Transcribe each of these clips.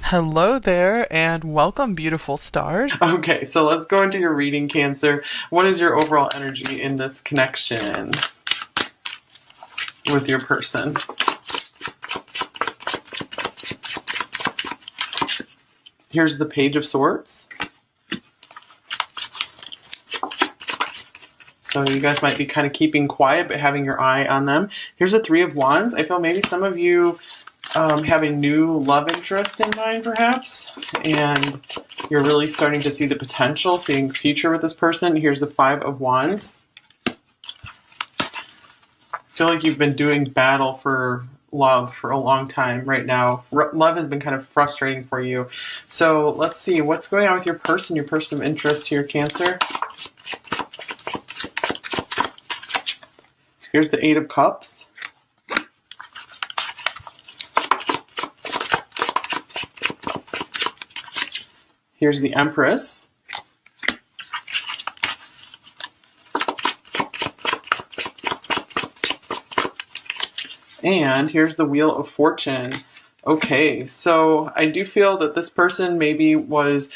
Hello there, and welcome, beautiful stars. Okay, so let's go into your reading, Cancer. What is your overall energy in this connection with your person? Here's the Page of Swords. So you guys might be kind of keeping quiet, but having your eye on them. Here's the Three of Wands. I feel maybe some of you have a new love interest in mind, perhaps, and you're really starting to see the potential, seeing the future with this person. Here's the Five of Wands. I feel like you've been doing battle for love for a long time right now. Love has been kind of frustrating for you. So let's see what's going on with your person of interest here, Cancer. Here's the Eight of Cups. Here's the Empress. And here's the Wheel of Fortune. Okay, so I do feel that this person maybe was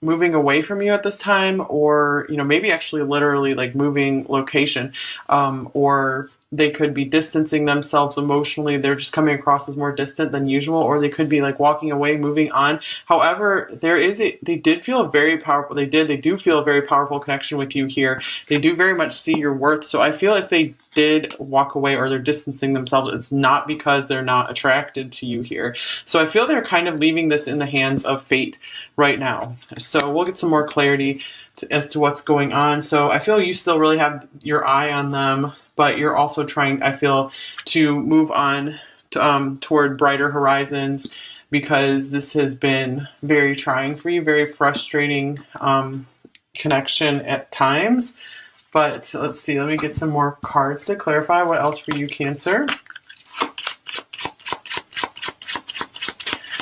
moving away from you at this time, or maybe actually literally like moving location, or they could be distancing themselves emotionally. They're just coming across as more distant than usual, or they could be like walking away, moving on. However, they did feel a very powerful, they do feel a very powerful connection with you here. They do very much see your worth. So I feel if they did walk away or they're distancing themselves, it's not because they're not attracted to you here. So I feel they're kind of leaving this in the hands of fate right now. So we'll get some more clarity as to what's going on. So I feel you still really have your eye on them, but you're also trying, I feel, to move on toward brighter horizons, because this has been very trying for you, very frustrating connection at times. But let's see, let me get some more cards to clarify what else for you, Cancer.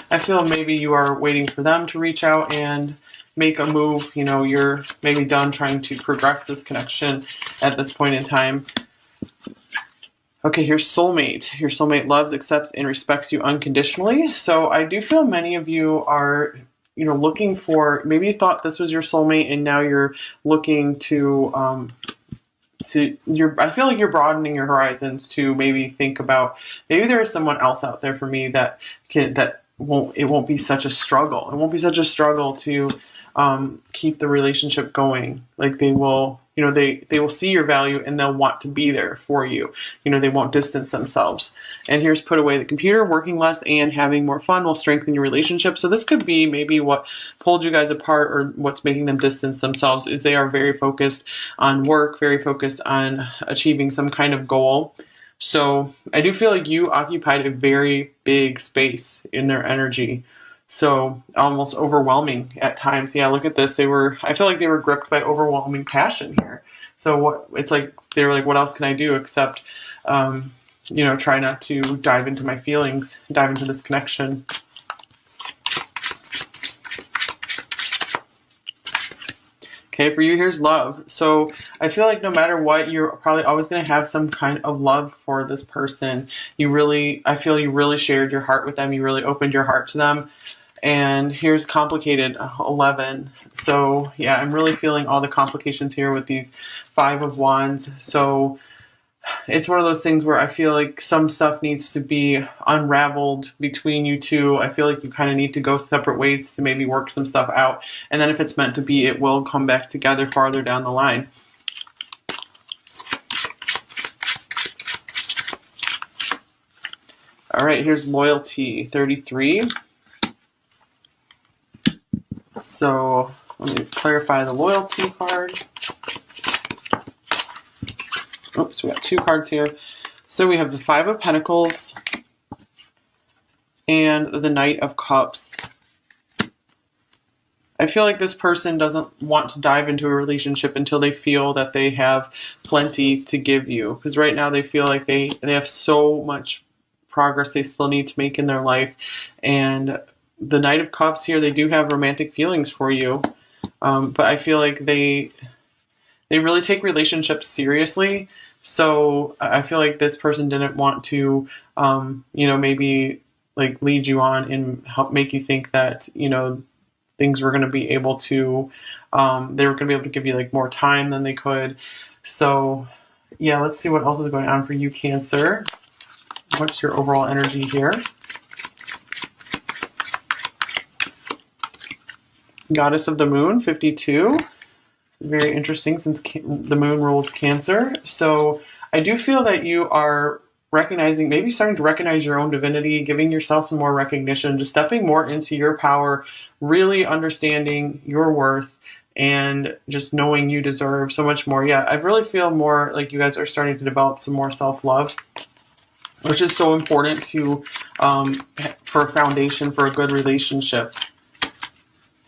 I feel maybe you are waiting for them to reach out and make a move. You're maybe done trying to progress this connection at this point in time. Okay, here's soulmate. Your soulmate loves, accepts, and respects you unconditionally. So I do feel many of you are, looking for, maybe you thought this was your soulmate and now you're looking to I feel like you're broadening your horizons to maybe think about, maybe there is someone else out there for me that won't be such a struggle. It won't be such a struggle to keep the relationship going. Like they will see your value and they'll want to be there for you. They won't distance themselves. And here's put away the computer. Working less and having more fun will strengthen your relationship. So this could be maybe what pulled you guys apart, or what's making them distance themselves is they are very focused on work, very focused on achieving some kind of goal. So I do feel like you occupied a very big space in their energy. So almost overwhelming at times. Yeah, look at this. I feel like they were gripped by overwhelming passion here. So they were like, what else can I do except, try not to dive into my feelings, dive into this connection. Okay, for you, here's love. So I feel like no matter what, you're probably always going to have some kind of love for this person. I feel you really shared your heart with them. You really opened your heart to them. And here's complicated, 11. So yeah, I'm really feeling all the complications here with these Five of Wands. So it's one of those things where I feel like some stuff needs to be unraveled between you two. I feel like you kind of need to go separate ways to maybe work some stuff out. And then if it's meant to be, it will come back together farther down the line. All right, here's loyalty, 33. So let me clarify the loyalty card. Oops, we got two cards here. So we have the Five of Pentacles and the Knight of Cups. I feel like this person doesn't want to dive into a relationship until they feel that they have plenty to give you. Because right now they feel like they have so much progress they still need to make in their life. And the Knight of Cups here, they do have romantic feelings for you. But I feel like they really take relationships seriously. So I feel like this person didn't want to, maybe like lead you on and help make you think that, you know, things were going to be able to, they were going to be able to give you like more time than they could. So yeah, let's see what else is going on for you, Cancer. What's your overall energy here? Goddess of the Moon, 52. Very interesting since the moon rules Cancer. So I do feel that you are recognizing, maybe starting to recognize your own divinity, giving yourself some more recognition, just stepping more into your power, really understanding your worth, and just knowing you deserve so much more. Yeah, I really feel more like you guys are starting to develop some more self-love, which is so important to for a foundation for a good relationship.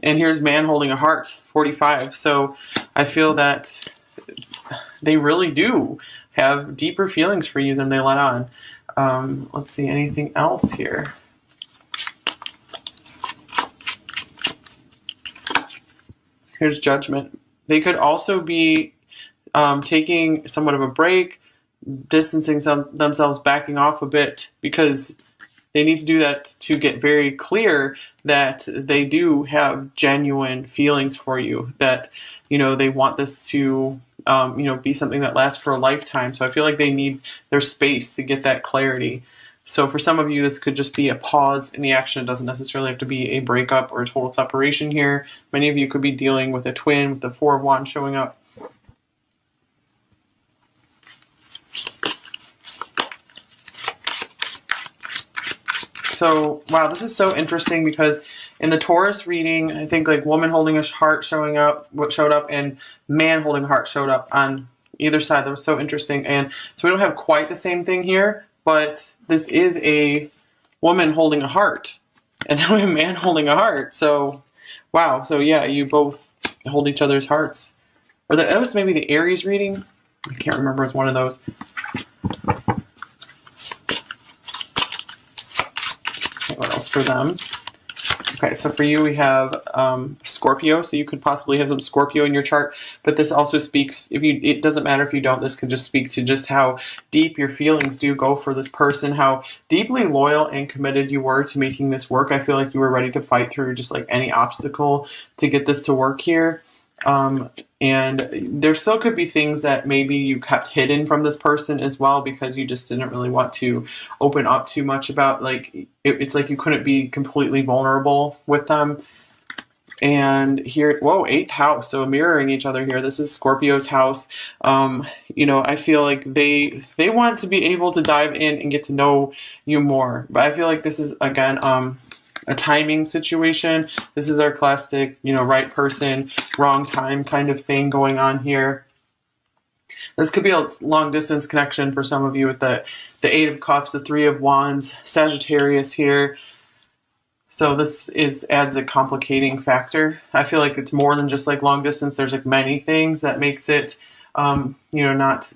And here's man holding a heart, 45. So I feel that they really do have deeper feelings for you than they let on. Let's see, anything else here? Here's Judgment. They could also be taking somewhat of a break, distancing themselves, backing off a bit, because they need to do that to get very clear that they do have genuine feelings for you, that, you know, they want this to, you know, be something that lasts for a lifetime. So I feel like they need their space to get that clarity. So for some of you, this could just be a pause in the action. It doesn't necessarily have to be a breakup or a total separation here. Many of you could be dealing with a twin with the Four of Wands showing up. So, wow, this is so interesting because in the Taurus reading, I think like woman holding a heart showing up, what showed up, and man holding a heart showed up on either side. That was so interesting. And so we don't have quite the same thing here, but this is a woman holding a heart, and then we have a man holding a heart. So, wow. So yeah, you both hold each other's hearts. Or that was maybe the Aries reading. I can't remember. It's one of those. What else for them? Okay, so for you we have Scorpio, so you could possibly have some Scorpio in your chart, but this also speaks, it doesn't matter if you don't, this could just speak to just how deep your feelings do go for this person, how deeply loyal and committed you were to making this work. I feel like you were ready to fight through just like any obstacle to get this to work here. And there still could be things that maybe you kept hidden from this person as well, because you just didn't really want to open up too much about, like, it's like you couldn't be completely vulnerable with them. And here, whoa, 8th house, so mirroring each other here. This is Scorpio's house. You know, I feel like they want to be able to dive in and get to know you more. But I feel like this is, again, a timing situation. This is our classic, you know, right person, wrong time kind of thing going on here. This could be a long distance connection for some of you with the 8 of Cups, the 3 of Wands, Sagittarius here. So this adds a complicating factor. I feel like it's more than just like long distance. There's like many things that makes it, you know, not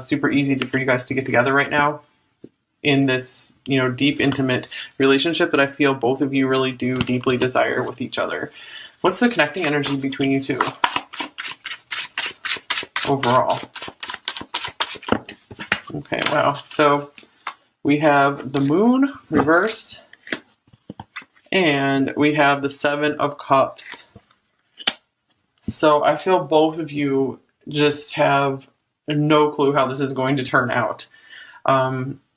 super easy for you guys to get together right now in this, you know, deep, intimate relationship that I feel both of you really do deeply desire with each other. What's the connecting energy between you two overall? Okay, wow. So we have the moon reversed, and we have the 7 of Cups. So I feel both of you just have no clue how this is going to turn out.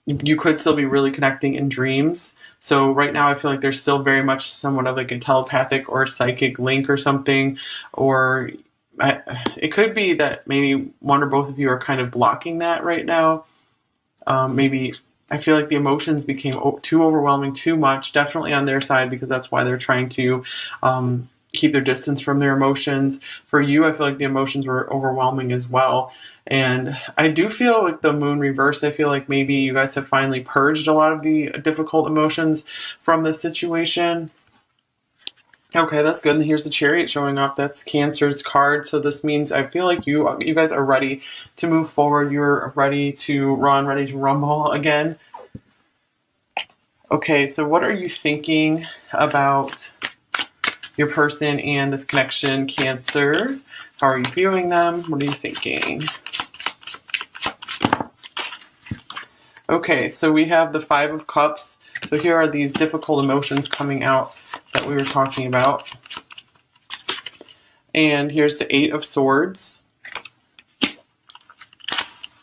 You could still be really connecting in dreams. So right now I feel like there's still very much somewhat of like a telepathic or psychic link or something. Or it could be that maybe one or both of you are kind of blocking that right now. Maybe I feel like the emotions became too overwhelming, too much, definitely on their side, because that's why they're trying to keep their distance from their emotions. For you, I feel like the emotions were overwhelming as well. And I do feel like the moon reversed. I feel like maybe you guys have finally purged a lot of the difficult emotions from this situation. Okay, that's good. And here's the Chariot showing up. That's Cancer's card. So this means I feel like you guys are ready to move forward. You're ready to run, ready to rumble again. Okay, so what are you thinking about your person and this connection, Cancer? How are you viewing them? What are you thinking? Okay, so we have the Five of Cups. So here are these difficult emotions coming out that we were talking about. And here's the Eight of Swords.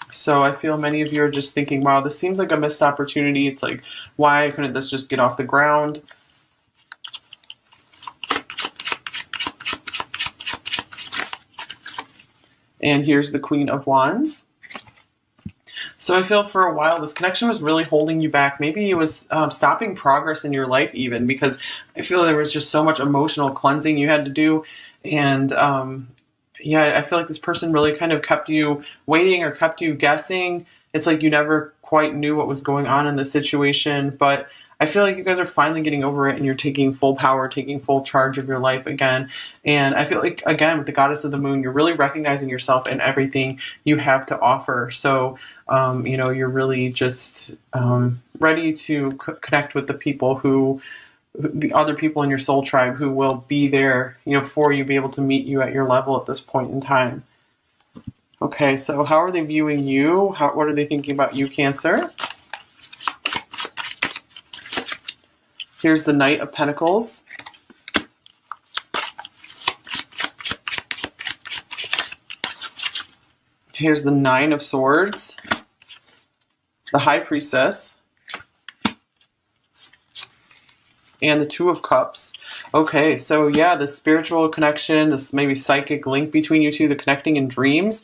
So I feel many of you are just thinking, wow, this seems like a missed opportunity. It's like, why couldn't this just get off the ground? And here's the Queen of Wands. So I feel for a while this connection was really holding you back. Maybe it was stopping progress in your life even, because I feel there was just so much emotional cleansing you had to do. And yeah, I feel like this person really kind of kept you waiting or kept you guessing. It's like you never quite knew what was going on in the situation, but I feel like you guys are finally getting over it and you're taking full power, taking full charge of your life again. And I feel like, again, with the Goddess of the Moon, you're really recognizing yourself and everything you have to offer. So, you know, you're really just ready to connect with the people who, the other people in your soul tribe who will be there, you know, for you, be able to meet you at your level at this point in time. Okay, so how are they viewing you? What are they thinking about you, Cancer? Here's the Knight of Pentacles. Here's the Nine of Swords. The High Priestess. And the Two of Cups. Okay, so yeah, the spiritual connection, this maybe psychic link between you two, the connecting in dreams.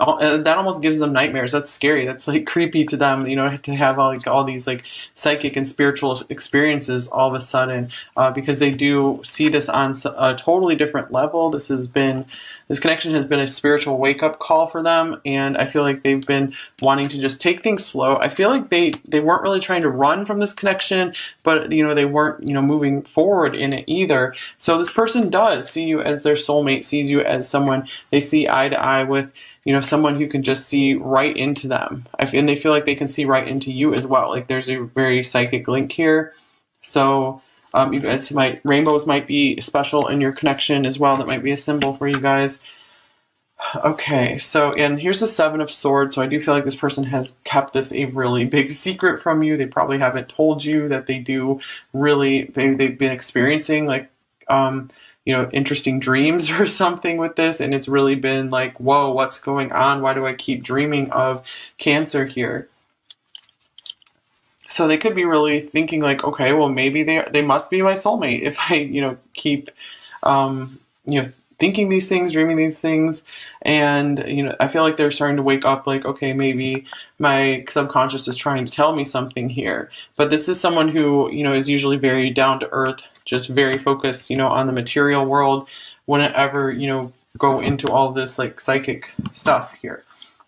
That almost gives them nightmares. That's scary. That's like creepy to them, you know, to have all these like psychic and spiritual experiences all of a sudden, because they do see this on a totally different level. This connection has been a spiritual wake up call for them, and I feel like they've been wanting to just take things slow. I feel like they weren't really trying to run from this connection, but you know, they weren't, you know, moving forward in it either. So this person does see you as their soulmate, sees you as someone they see eye to eye with, you know, someone who can just see right into them. And they feel like they can see right into you as well. Like there's a very psychic link here. So you guys rainbows might be special in your connection as well. That might be a symbol for you guys. Okay, so, and here's the Seven of Swords. So I do feel like this person has kept this a really big secret from you. They probably haven't told you that they do really, maybe they've been experiencing like, you know, interesting dreams or something with this, and it's really been like, whoa, what's going on? Why do I keep dreaming of Cancer here? So they could be really thinking like, okay, well, maybe they must be my soulmate if I, you know, keep, you know, thinking these things, dreaming these things. And, you know, I feel like they're starting to wake up like, okay, maybe my subconscious is trying to tell me something here. But this is someone who, you know, is usually very down to earth, just very focused, you know, on the material world, wouldn't ever, you know, go into all this like psychic stuff here.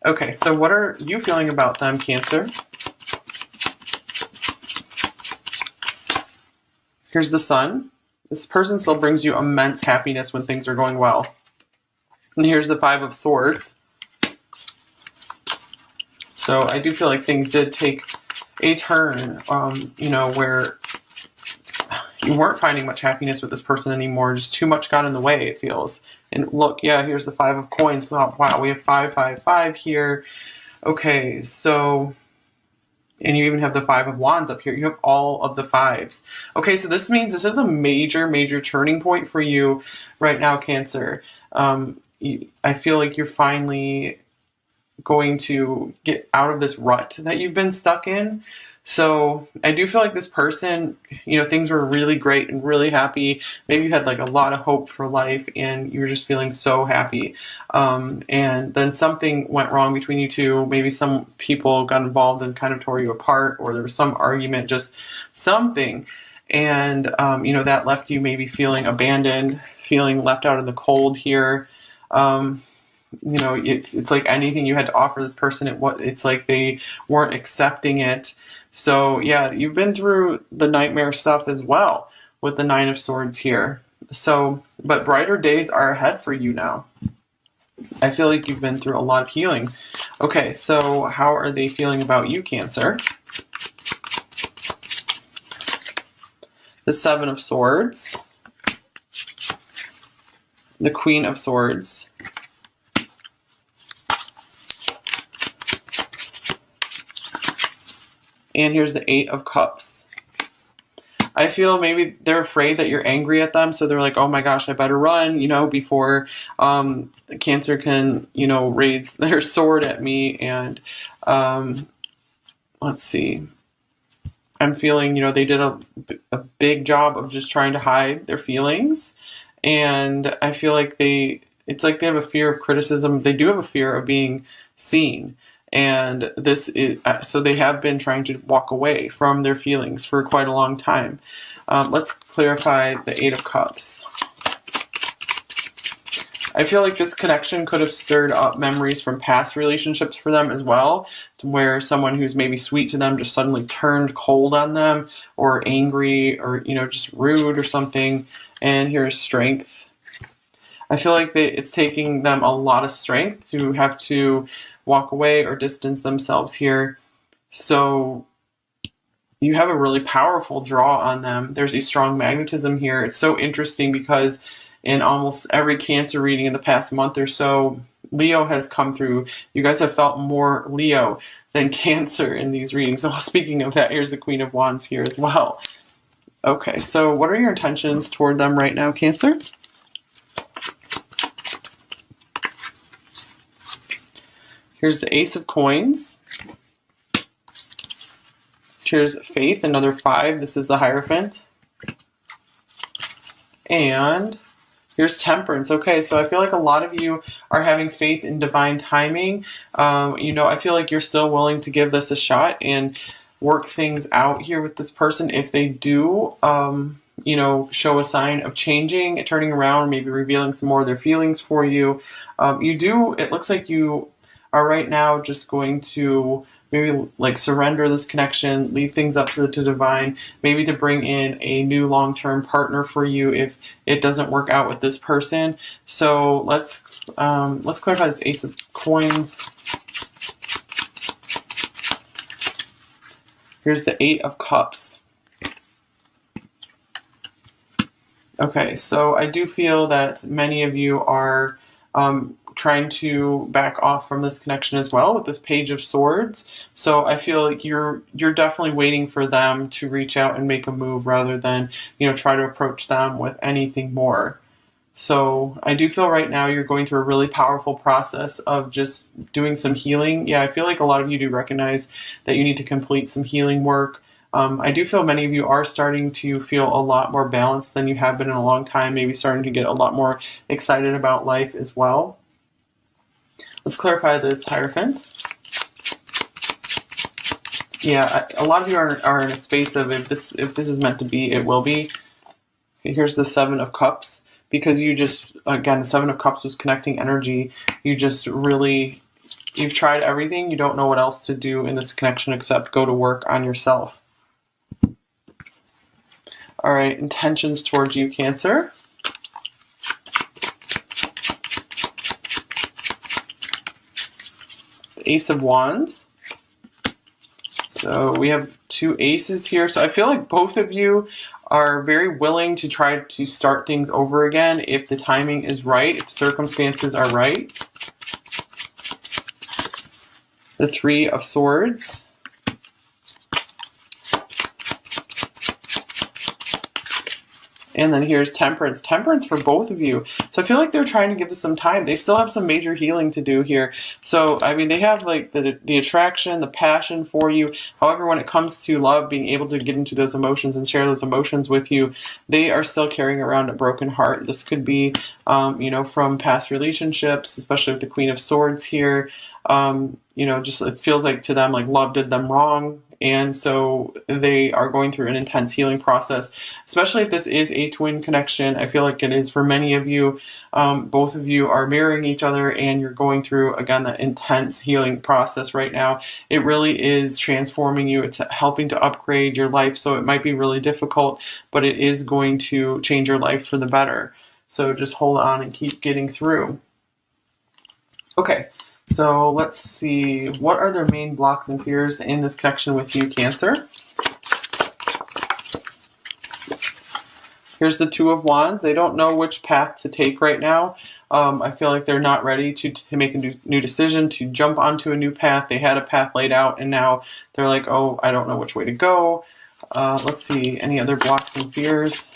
Okay, so what are you feeling about them, Cancer? Here's the Sun. This person still brings you immense happiness when things are going well. And here's the Five of Swords. So I do feel like things did take a turn, you know, where you weren't finding much happiness with this person anymore. Just too much got in the way, it feels. And look, yeah, here's the Five of Coins. Oh, wow, we have 555 here. Okay, so, and you even have the Five of Wands up here. You have all of the fives. Okay, so this means this is a major, major turning point for you right now, Cancer. I feel like you're finally going to get out of this rut that you've been stuck in. So I do feel like this person, you know, things were really great and really happy. Maybe you had like a lot of hope for life and you were just feeling so happy. And then something went wrong between you two. Maybe some people got involved and kind of tore you apart, or there was some argument, just something. And, you know, that left you maybe feeling abandoned, feeling left out in the cold here. You know, it's like anything you had to offer this person, it's like they weren't accepting it. So yeah, you've been through the nightmare stuff as well with the Nine of Swords here. So, but brighter days are ahead for you now. I feel like you've been through a lot of healing. Okay, so how are they feeling about you, Cancer? The Seven of Swords. The Queen of Swords. And here's the Eight of Cups. I feel maybe they're afraid that you're angry at them, so they're like, oh my gosh, I better run, before Cancer can, raise their sword at me. And let's see. I'm feeling, they did a big job of just trying to hide their feelings. And I feel like it's like they have a fear of criticism. They do have a fear of being seen. And so they have been trying to walk away from their feelings for quite a long time. Let's clarify the Eight of Cups. I feel like this connection could have stirred up memories from past relationships for them as well, to where someone who's maybe sweet to them just suddenly turned cold on them, or angry, or just rude or something. And here's Strength. I feel like it's taking them a lot of strength to have to walk away or distance themselves here. So you have a really powerful draw on them. There's a strong magnetism here. It's so interesting because in almost every Cancer reading in the past month or so, Leo has come through. You guys have felt more Leo than Cancer in these readings. So speaking of that, here's the Queen of Wands here as well. Okay, so what are your intentions toward them right now, Cancer? Here's the Ace of Coins. Here's Faith, another 5. This is the Hierophant. And here's Temperance. Okay, so I feel like a lot of you are having faith in divine timing. I feel like you're still willing to give this a shot and work things out here with this person if they do, show a sign of changing, turning around, maybe revealing some more of their feelings for you. It looks like you are right now just going to maybe like surrender this connection, leave things up to the divine, maybe to bring in a new long-term partner for you if it doesn't work out with this person. So let's clarify this Ace of Coins. Here's the Eight of Cups. Okay, so I do feel that many of you are trying to back off from this connection as well with this Page of Swords. So I feel like you're definitely waiting for them to reach out and make a move rather than, try to approach them with anything more. So I do feel right now you're going through a really powerful process of just doing some healing. Yeah, I feel like a lot of you do recognize that you need to complete some healing work. I do feel many of you are starting to feel a lot more balanced than you have been in a long time, maybe starting to get a lot more excited about life as well. Let's clarify this Hierophant. Yeah, a lot of you are in a space of if this is meant to be, it will be. Okay, here's the Seven of Cups. Because the Seven of Cups was connecting energy, you've tried everything. You don't know what else to do in this connection except go to work on yourself. All right, intentions towards you, Cancer. Ace of Wands. So we have two aces here. So I feel like both of you are very willing to try to start things over again if the timing is right, if circumstances are right. The Three of Swords. And then here's Temperance. Temperance for both of you. So I feel like they're trying to give this some time. They still have some major healing to do here. So, I mean, they have like the attraction, the passion for you. However, when it comes to love, being able to get into those emotions and share those emotions with you, they are still carrying around a broken heart. This could be, from past relationships, especially with the Queen of Swords here. Just it feels like to them like love did them wrong. And so they are going through an intense healing process, especially if this is a twin connection. I feel like it is for many of you. Both of you are mirroring each other and you're going through, again, that intense healing process right now. It really is transforming you. It's helping to upgrade your life. So it might be really difficult, but it is going to change your life for the better. So just hold on and keep getting through. Okay. So let's see, what are their main blocks and fears in this connection with you, Cancer? Here's the Two of Wands. They don't know which path to take right now. I feel like they're not ready to make a new decision, to jump onto a new path. They had a path laid out, and now they're like, oh, I don't know which way to go. Let's see, any other blocks and fears?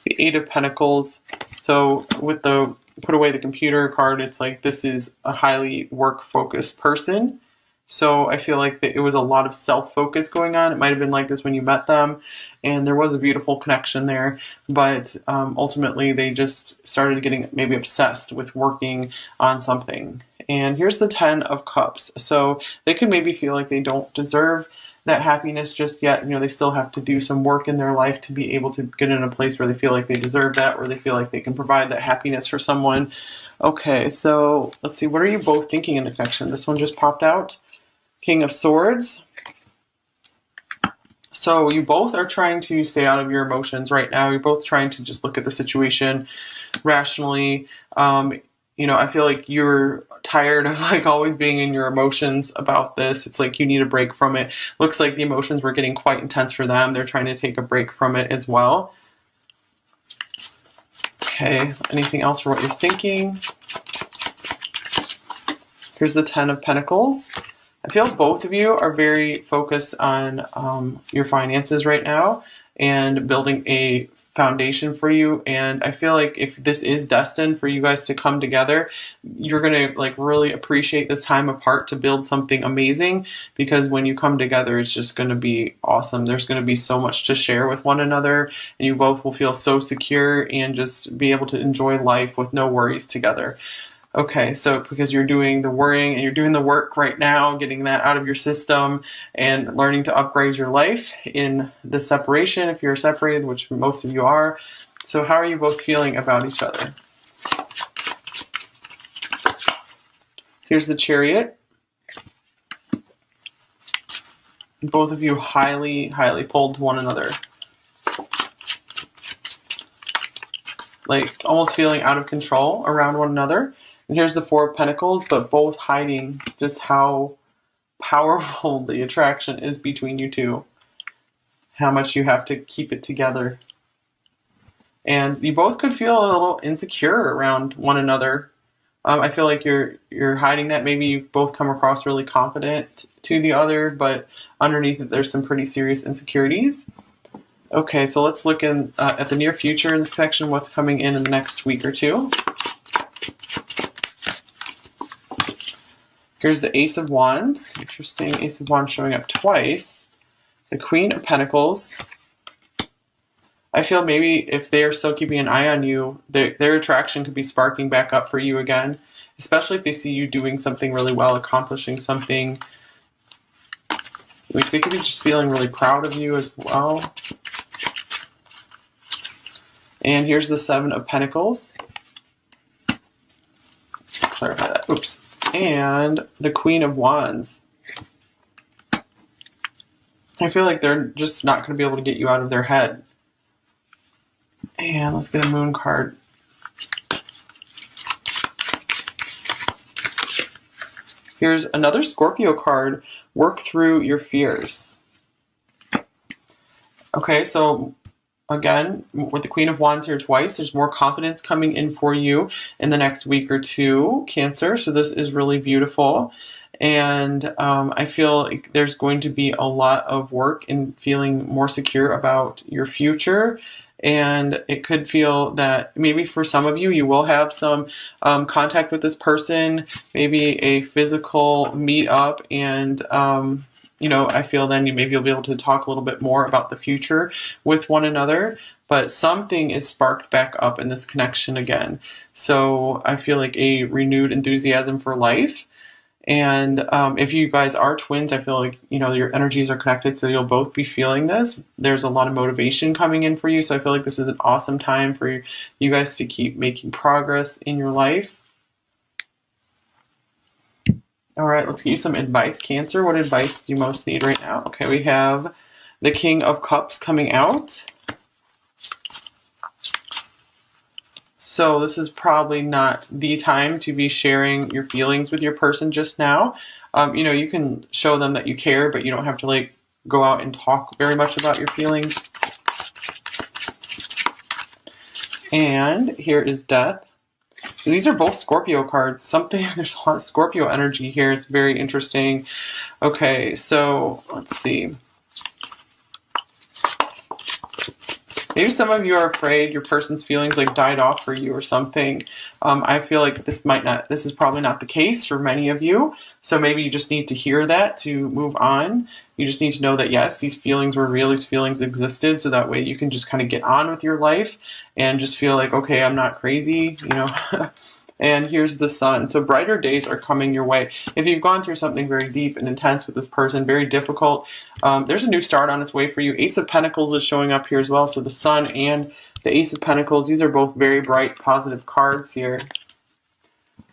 The Eight of Pentacles. So with the put away the computer card, it's like this is a highly work-focused person. So I feel like it was a lot of self-focus going on. It might have been like this when you met them, and there was a beautiful connection there. But ultimately, they just started getting maybe obsessed with working on something. And here's the Ten of Cups. So they could maybe feel like they don't deserve that happiness just yet. You know, they still have to do some work in their life to be able to get in a place where they feel like they deserve that, where they feel like they can provide that happiness for someone. Okay, so let's see. What are you both thinking in the connection? This one just popped out. King of Swords. So you both are trying to stay out of your emotions right now. You're both trying to just look at the situation rationally. You know, I feel like you're tired of like always being in your emotions about this. It's like you need a break from it. Looks like the emotions were getting quite intense for them. They're trying to take a break from it as well. Okay, anything else for what you're thinking? Here's the Ten of Pentacles. I feel both of you are very focused on your finances right now and building a foundation for you. And I feel like if this is destined for you guys to come together, you're going to like really appreciate this time apart to build something amazing, because when you come together, it's just going to be awesome. There's going to be so much to share with one another, and you both will feel so secure and just be able to enjoy life with no worries together. Okay, so because you're doing the worrying and you're doing the work right now, getting that out of your system and learning to upgrade your life in the separation, if you're separated, which most of you are. So how are you both feeling about each other? Here's the Chariot. Both of you highly, highly pulled to one another. Like almost feeling out of control around one another. And here's the Four of Pentacles, but both hiding just how powerful the attraction is between you two. How much you have to keep it together. And you both could feel a little insecure around one another. I feel like you're hiding that. Maybe you both come across really confident to the other, but underneath it there's some pretty serious insecurities. Okay, so let's look in at the near future in this connection, what's coming in the next week or two. Here's the Ace of Wands. Interesting, Ace of Wands showing up twice. The Queen of Pentacles. I feel maybe if they are still keeping an eye on you, their attraction could be sparking back up for you again, especially if they see you doing something really well, accomplishing something. Like they could be just feeling really proud of you as well. And here's the Seven of Pentacles. Clarify that. Oops. And the Queen of Wands. I feel like they're just not going to be able to get you out of their head. And let's get a Moon card. Here's another Scorpio card. Work through your fears. Okay, so again, with the Queen of Wands here twice, there's more confidence coming in for you in the next week or two, Cancer. So this is really beautiful. And I feel like there's going to be a lot of work in feeling more secure about your future. And it could feel that maybe for some of you, you will have some contact with this person, maybe a physical meetup, and you know, I feel then maybe you'll be able to talk a little bit more about the future with one another, but something is sparked back up in this connection again. So I feel like a renewed enthusiasm for life. And if you guys are twins, I feel like, you know, your energies are connected, so you'll both be feeling this. There's a lot of motivation coming in for you, so I feel like this is an awesome time for you guys to keep making progress in your life. All right, let's get you some advice, Cancer. What advice do you most need right now? Okay, we have the King of Cups coming out. So this is probably not the time to be sharing your feelings with your person just now. You know, you can show them that you care, but you don't have to like go out and talk very much about your feelings. And here is Death. So these are both Scorpio cards. There's a lot of Scorpio energy here. It's very interesting. Okay, so let's see. Maybe some of you are afraid your person's feelings like died off for you or something. I feel like this is probably not the case for many of you. So maybe you just need to hear that to move on. You just need to know that yes, these feelings were real, these feelings existed. So that way you can just kind of get on with your life and just feel like, okay, I'm not crazy, you know. And here's the Sun. So brighter days are coming your way. If you've gone through something very deep and intense with this person, very difficult, there's a new start on its way for you. Ace of Pentacles is showing up here as well. So the Sun and the Ace of Pentacles, these are both very bright, positive cards here.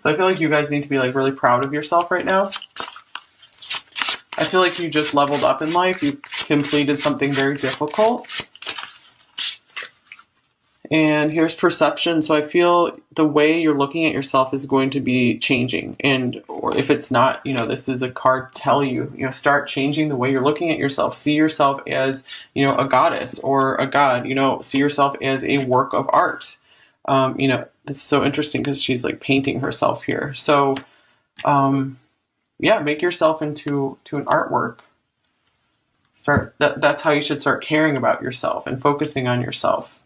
So I feel like you guys need to be like really proud of yourself right now. I feel like you just leveled up in life. You completed something very difficult. And here's Perception. So I feel the way you're looking at yourself is going to be changing. And or if it's not, you know, this is a card tell you, start changing the way you're looking at yourself. See yourself as, a goddess or a god, see yourself as a work of art. This is so interesting because she's like painting herself here. So, yeah, make yourself into an artwork. That's how you should start caring about yourself and focusing on yourself.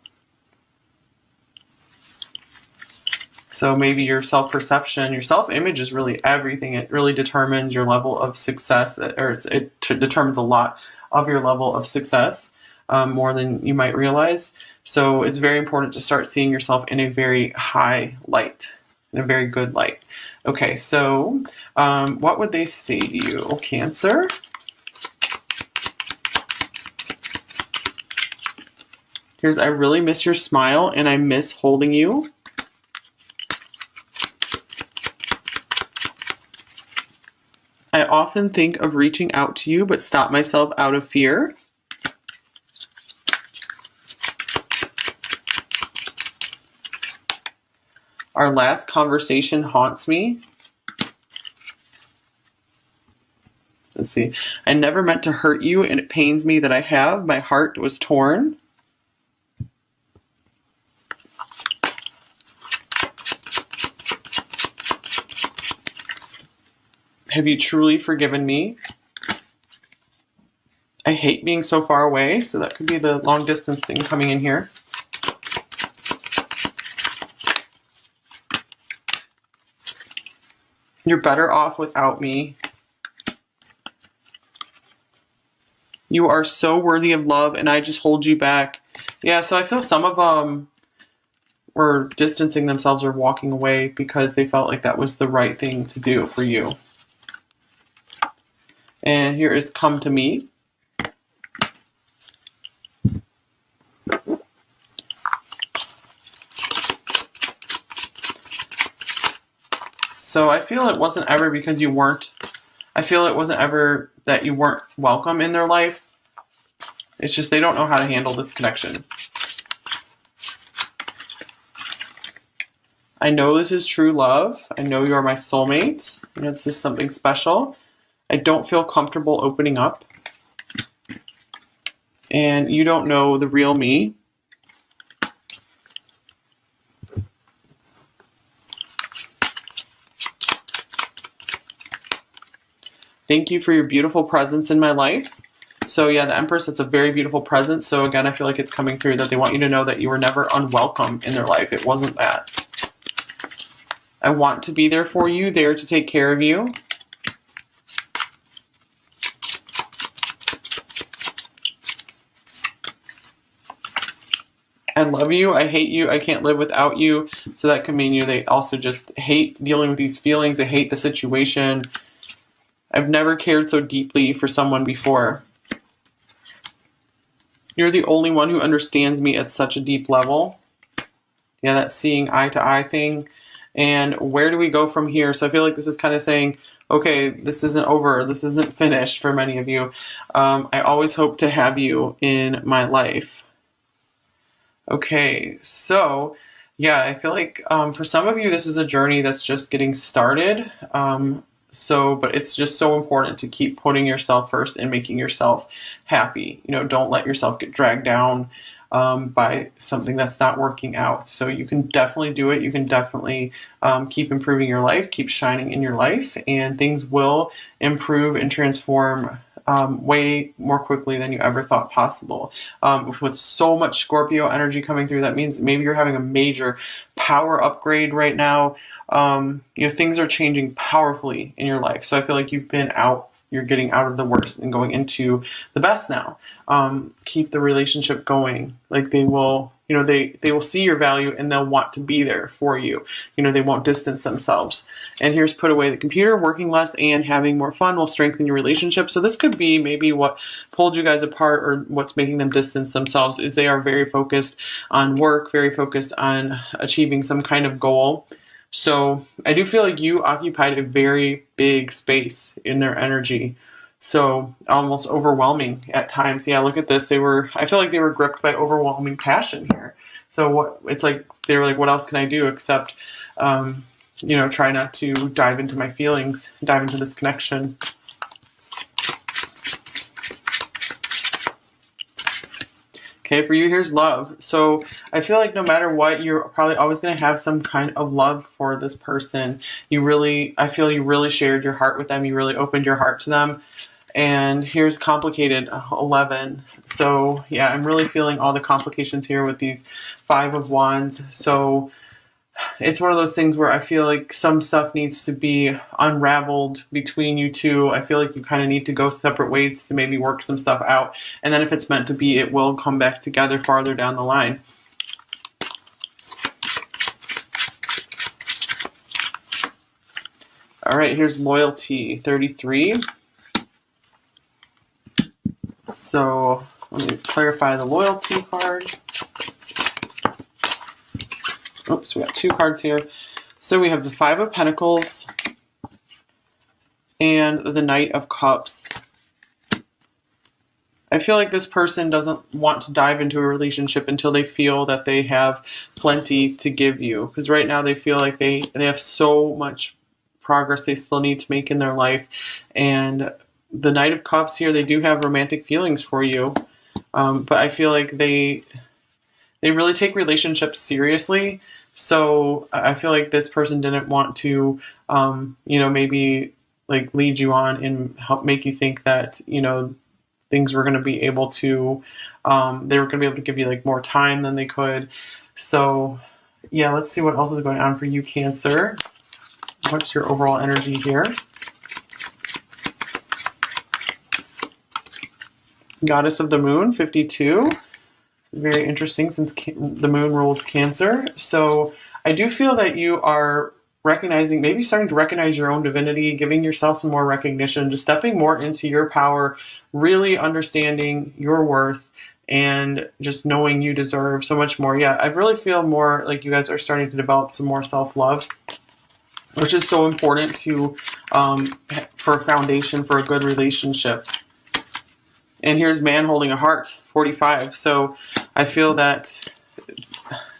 So maybe your self-perception, your self-image is really everything. It really determines your level of success, or it determines a lot of your level of success, more than you might realize. So it's very important to start seeing yourself in a very high light, in a very good light. Okay, so what would they say to you, Cancer? Here's, I really miss your smile and I miss holding you. I often think of reaching out to you, but stop myself out of fear. Our last conversation haunts me. Let's see. I never meant to hurt you, and it pains me that I have. My heart was torn. Have you truly forgiven me? I hate being so far away, so that could be the long distance thing coming in here. You're better off without me. You are so worthy of love, and I just hold you back. Yeah, so I feel some of them were distancing themselves or walking away because they felt like that was the right thing to do for you. And here is Come to Me. So I feel it wasn't ever because you weren't, I feel it wasn't ever that you weren't welcome in their life. It's just they don't know how to handle this connection. I know this is true love. I know you are my soulmate. This is something special. I don't feel comfortable opening up. And you don't know the real me. Thank you for your beautiful presence in my life. So yeah, the Empress, it's a very beautiful presence. So again, I feel like it's coming through that they want you to know that you were never unwelcome in their life. It wasn't that. I want to be there for you, there to take care of you. I love you, I hate you, I can't live without you. So that could mean they also just hate dealing with these feelings, they hate the situation. I've never cared so deeply for someone before. You're the only one who understands me at such a deep level. Yeah, that seeing eye to eye thing. And where do we go from here? So I feel like this is kind of saying, okay, this isn't over, this isn't finished for many of you. I always hope to have you in my life. Okay, so yeah, I feel like for some of you, this is a journey that's just getting started. But it's just so important to keep putting yourself first and making yourself happy. Don't let yourself get dragged down by something that's not working out. So you can definitely do it. You can definitely keep improving your life, keep shining in your life, and things will improve and transform way more quickly than you ever thought possible. With so much Scorpio energy coming through, that means maybe you're having a major power upgrade right now. Things are changing powerfully in your life. So I feel like you're getting out of the worst and going into the best now. Keep the relationship going. Like they will see your value and they'll want to be there for you. They won't distance themselves. And here's put away the computer. Working less and having more fun will strengthen your relationship. So this could be maybe what pulled you guys apart, or what's making them distance themselves is they are very focused on work, very focused on achieving some kind of goal. So I do feel like you occupied a very big space in their energy. So almost overwhelming at times. Yeah, look at this. I feel like they were gripped by overwhelming passion here. So they were like, what else can I do except, try not to dive into my feelings, dive into this connection. Okay, for you, here's love. So I feel like no matter what, you're probably always going to have some kind of love for this person. I feel you really shared your heart with them. You really opened your heart to them. And here's complicated 11. So yeah, I'm really feeling all the complications here with these 5 of Wands. So it's one of those things where I feel like some stuff needs to be unraveled between you two. I feel like you kind of need to go separate ways to maybe work some stuff out. And then if it's meant to be, it will come back together farther down the line. All right, here's loyalty, 33. So let me clarify the loyalty card. Oops, we got 2 cards here. So we have the 5 of Pentacles and the Knight of Cups. I feel like this person doesn't want to dive into a relationship until they feel that they have plenty to give you. Because right now they feel like they have so much progress they still need to make in their life. And the Knight of Cups here, they do have romantic feelings for you. But I feel like they really take relationships seriously. So I feel like this person didn't want to, maybe like lead you on and help make you think that, things were going to be able to, they were going to be able to give you like more time than they could. So yeah, let's see what else is going on for you, Cancer. What's your overall energy here? Goddess of the Moon, 52. Very interesting since the moon rules Cancer. So I do feel that you are recognizing, maybe starting to recognize your own divinity, giving yourself some more recognition, just stepping more into your power, really understanding your worth, and just knowing you deserve so much more. Yeah, I really feel more like you guys are starting to develop some more self-love, which is so important for a foundation for a good relationship. And here's man holding a heart, 45. So I feel that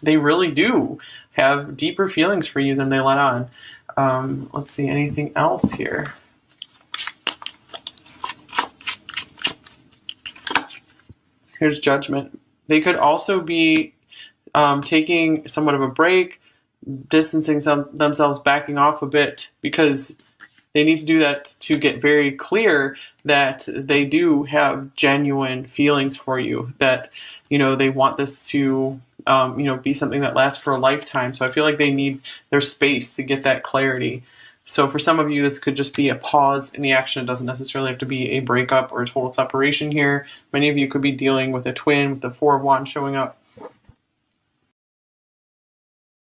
they really do have deeper feelings for you than they let on. Let's see, anything else here? Here's Judgment. They could also be taking somewhat of a break, distancing themselves, backing off a bit, because they need to do that to get very clear that they do have genuine feelings for you, that, they want this to, be something that lasts for a lifetime. So I feel like they need their space to get that clarity. So for some of you, this could just be a pause in the action. It doesn't necessarily have to be a breakup or a total separation here. Many of you could be dealing with a twin with the 4 of Wands showing up.